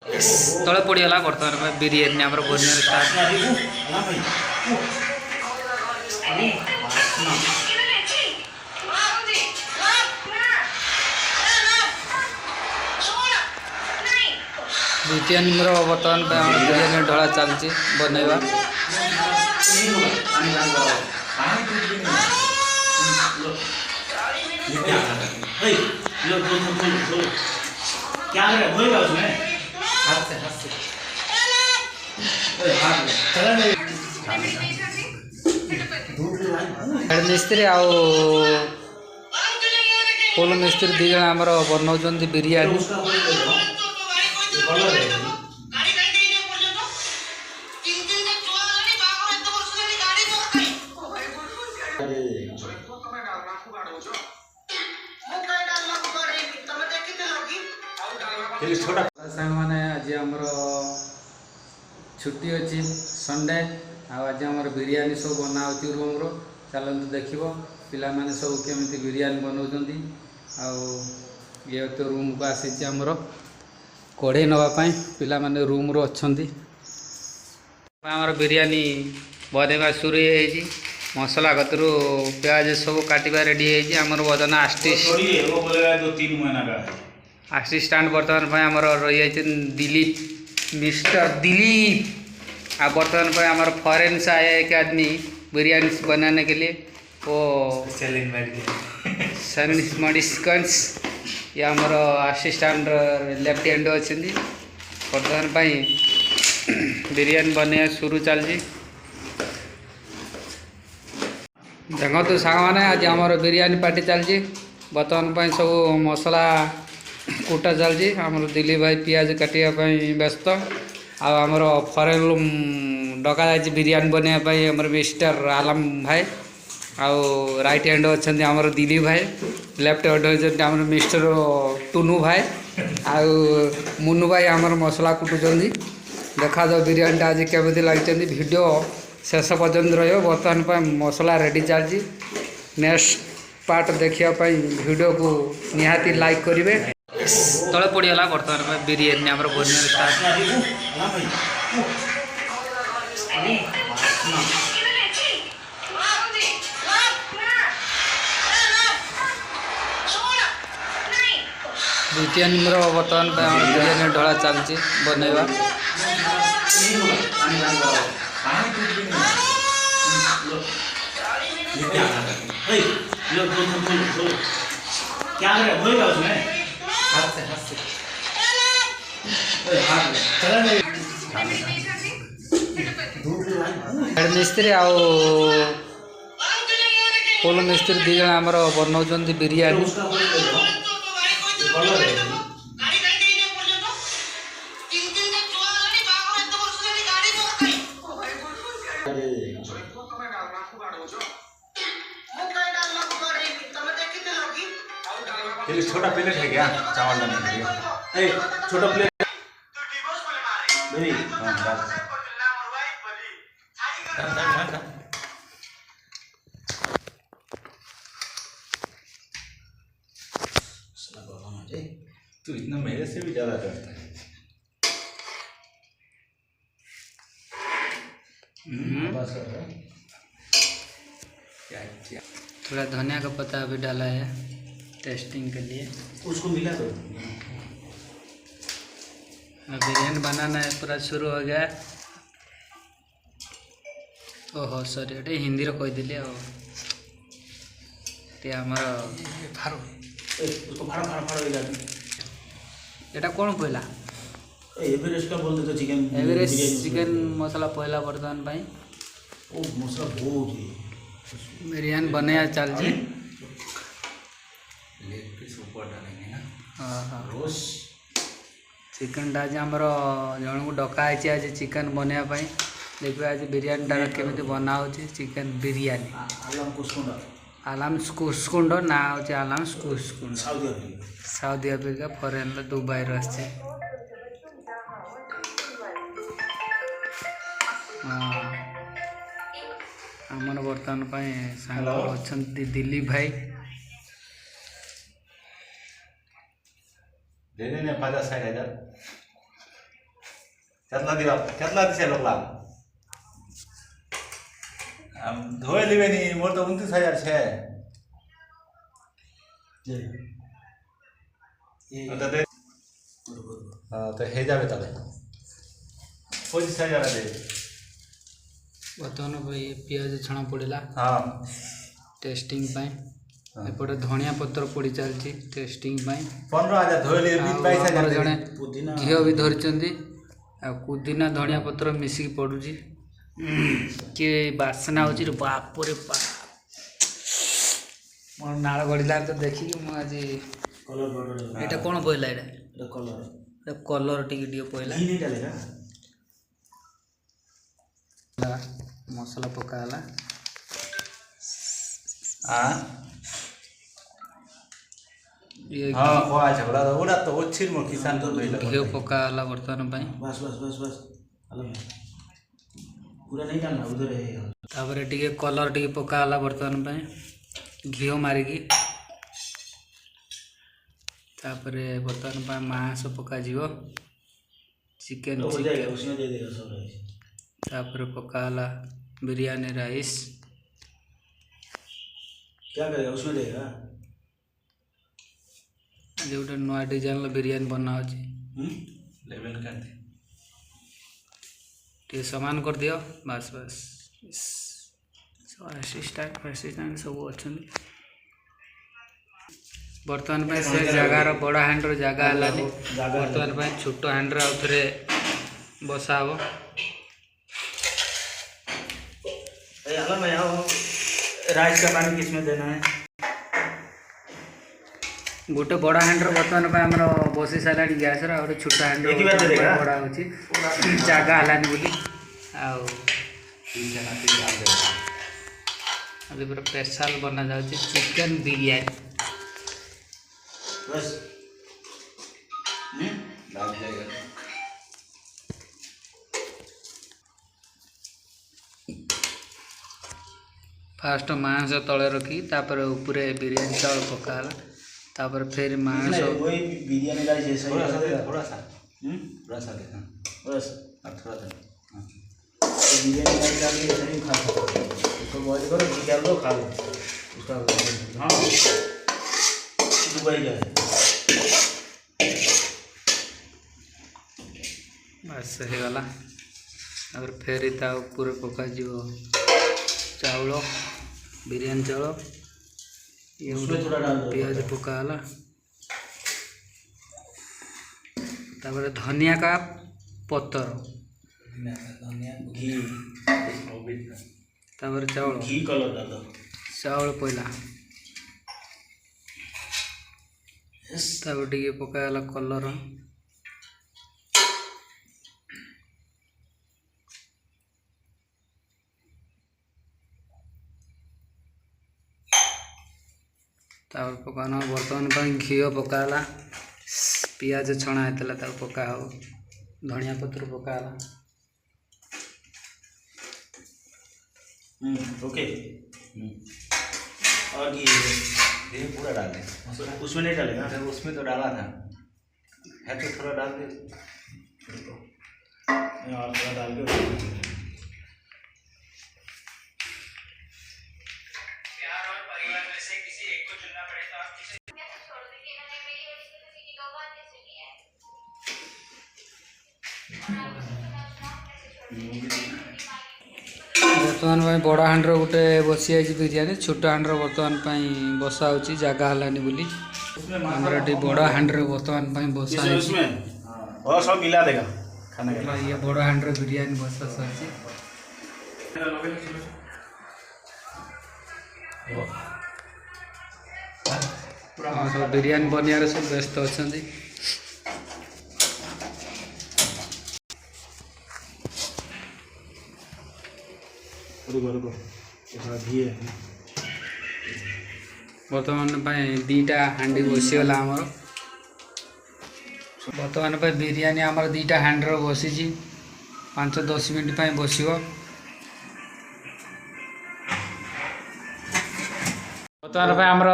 तले पड़गला बर्तमान बिरियानी आम बनिया स्टार्ट द्वितीय नंबर बर्तमान बिरियानी ढला चलती बनैबा मिस्त्री आ फुल मिस्त्री दी जन आमर बनाऊँ बिरियानी सांग मैंने आज आमर छुट्टी अच्छी संडे आज आमर बिरियानी सब बना रूम रो चलते देख पिला माने सब केमी बिरियानी बनाऊँ ये तो रूम को आसी आमर कढ़ई नापी पिला माने रूम रो अच्छी आमर बिरियानी बनवा शुरू हो मसला कतरू प्याज सब काटा रेडी होमर बर्तमान आसिस्टांट बर्तमान आमर रही दिलीप मिस्टर दिलीप आ बर्तमान आमर फॉरेन से आया एक आदमी बिरयानी बनाने के लिए वो मडिस्कन्स ये आमर आसिस्टांट लेफ्ट हैंड अच्छे बर्तमान बिरयानी बनवा शुरू चलती देखो तो सांग मैंने आज आमर बिरयानी पार्टी चलती बर्तमान सब मसला कुटा चलती आमर दिलीप भाई पियाज काटापी व्यस्त आमर फरेन डका जाए बिरयानी बनवाई आमर मिस्टर आलम भाई आउ राइट हैंड अच्छा आमर दिलीप भाई लेफ्ट हैंड अच्छा आमर मिस्टर टुनु भाई आउ मुनु भाई आमर मसला कुटुंच देखा जाओ बिरयानी आज केमी लगी वीडियो शेष पर्यंत बर्तमान मसला रेडी चलती नेक्स्ट पार्ट देखापी वीडियो को निहाती लाइक करेंगे तले पड़गला बर्तमान बिरियानी आम बनिया स्टार्ट द्वितीय नंबर बर्तमान बिरियानी ढला चलती बनैबा मिस्त्री आ फुल मिस्त्री दी जन आमर बनाऊँ बिरयानी छोटा प्लेट है क्या चावल डालने के लिए छोटा प्लेट तू इतना मेरे से भी ज्यादा करता है थोड़ा धनिया का पत्ता अभी डाला है टेस्टिंग के लिए उसको मिला दो बिरयानी बनाना है पूरा शुरू हो गया ओहो सॉरी ये हिंदी रो कहीदेली आमर एटा कौन पहला एवरेस्ट का बोलते तो चिकन एवरेस्ट चिकन मसाला पहला बर्तमान पाई ओ मसाला बहुत बिरयानी बनया चलती लेग पीस ऊपर डालेंगे ना हाँ रोज चिकन आज आमर जन को डकाई आज चिकन बनवाई देखिए आज बिरयानी टा केमी बना चिकन बिरयानी आलाम कुसकुंड ना हूँ आलाम कुसकुंड साउदी अफ्रीका फरेन दुबई आसचे आमर बर्तमान सांग अच्छा दिलीप भाई दे देने 50-60 हज़ार केतला दिसे लोकला धोए लिबे नी मोर तो 29,000 छे तो दे हां तो हे जाबे तले 25,000 दे बर्तमान भाई पियाज छणा पड़ला हां टेस्टिंग पाई एपटे धनिया पत्र पड़ी चलती टेस्टिंग पाई 15,000 धोए लिबे 22,000 जड़े घी भी धरचंदी पुदीना धनिया पत्र मिसिक पड़ुची कि बासना होची रे बाप रे बाप मोर नाल गड़िला तो देखिक मु आज एटा कोन पइला एटा कलर टिके पइला मसला पकाला हां ये हां कोआ झगड़ा उड़ा तो ओछिर मो किसान तो लइला घी पकाला बर्तन पाई बस हेलो पूरा नहीं डालना उधर है तापर टिके कलर टिके पकाला बर्तन पाई घी मारिकी तापर बर्तन पाई मांस पका जीवो चिकन हो जाएगा उसमें दे देगा सब राइस तापर पकाला बिरयानी राइस क्या करेगा उसमें देगा आज गोटे नुआ डिजाइन बिरयानी बना होची लेवल कर दे टे सामान कर दियो बस बस असिस्टेंट सब अच्छा बर्तमान पे से जगार बड़ा हैंडर जगह हलानी बर्तमान पे छोट हैंडर आउथरे बसा हो हेलो मैं आओ राइस का पानी किसमें देना है गोटे बड़ा हैंडर बर्तमान पे हमर बसी सारा गैस रा और छोटा हैंडर बड़ा होची जगह हलानी बोली आउ अभी पूरा स्पेशल बना जाउची चिकन बिरयानी बस लग जाएगा फास्ट मांस तले रखी तापर ऊपरे बिरयानी चावल पकाला तापर फिर मांस वही बिरयानी राइस जैसा थोड़ा सा ही दे थोड़ा सा दे हां बस और थोड़ा सा हां तो बिरयानी राइस डाल के ऐसा ही खा सकते हो उसको बॉईल करो घी डाल दो खा लो उसका हाँ दुबई जाए बस हो गला और फिर ता ऊपर पका जीवो चावल बिरयानी चावल ये उसमें थोड़ा डाल दो प्याज पकाला तापर धनिया का पत्तर घी तापर चावल घी कलर डाल दो चावल पहला तापर टिके पकाला कलर तापर पकाना बर्तमान पर घी पकाला पियाज छणा होता तब पका हो धनिया पत्र पकाला ओके और घी ये पूरा डाल दे उसमें नहीं डालेगा अरे उसमें तो डाला था है तो थोड़ा डाल दे और थोड़ा डाल के बर्तमान पर बड़ा हांडर गोटे बसी आई बिरयानी छोट हांडर बर्तमान बसा होची जगह हलानी बोली हमारा बड़ा हांडर बर्तमान बसा है उसमें और सब मिला देगा खाने के ये बड़ा हांडर बिरयानी बसा सची सब बिरयानी बनियार सब व्यस्त अच्छा रुको घी है बर्तमान दीटा हांडी बसीगला आमर बर्तमान बिरयानी आमर दीटा हांडर बसी 5-10 मिनट बस बर्तमान आमर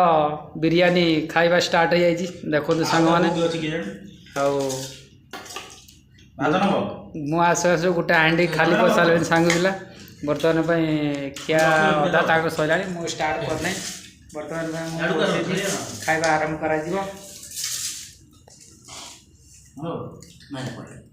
बिरयानी खाइबा स्टार्ट हो जाए देखो सांग मैंने ଭାତ ନବ ମୁଁ ଆସୁ ଆସୁ ଗୋଟେ ହାଣ୍ଡି ଖାଲି କରିସାରିଲେଣି ସାଙ୍ଗ ପିଲା ବର୍ତ୍ତମାନ ପାଇଁ ଖିଆ ଅଧା ତାଙ୍କ ସରିଲାଣି ମୁଁ ଷ୍ଟାର୍ଟ କରିନାହିଁ ବର୍ତ୍ତମାନ ପାଇଁ ମୁଁ ବସିଛି ଖାଇବା ଆରମ୍ଭ କରାଯିବ। ନାଇଁ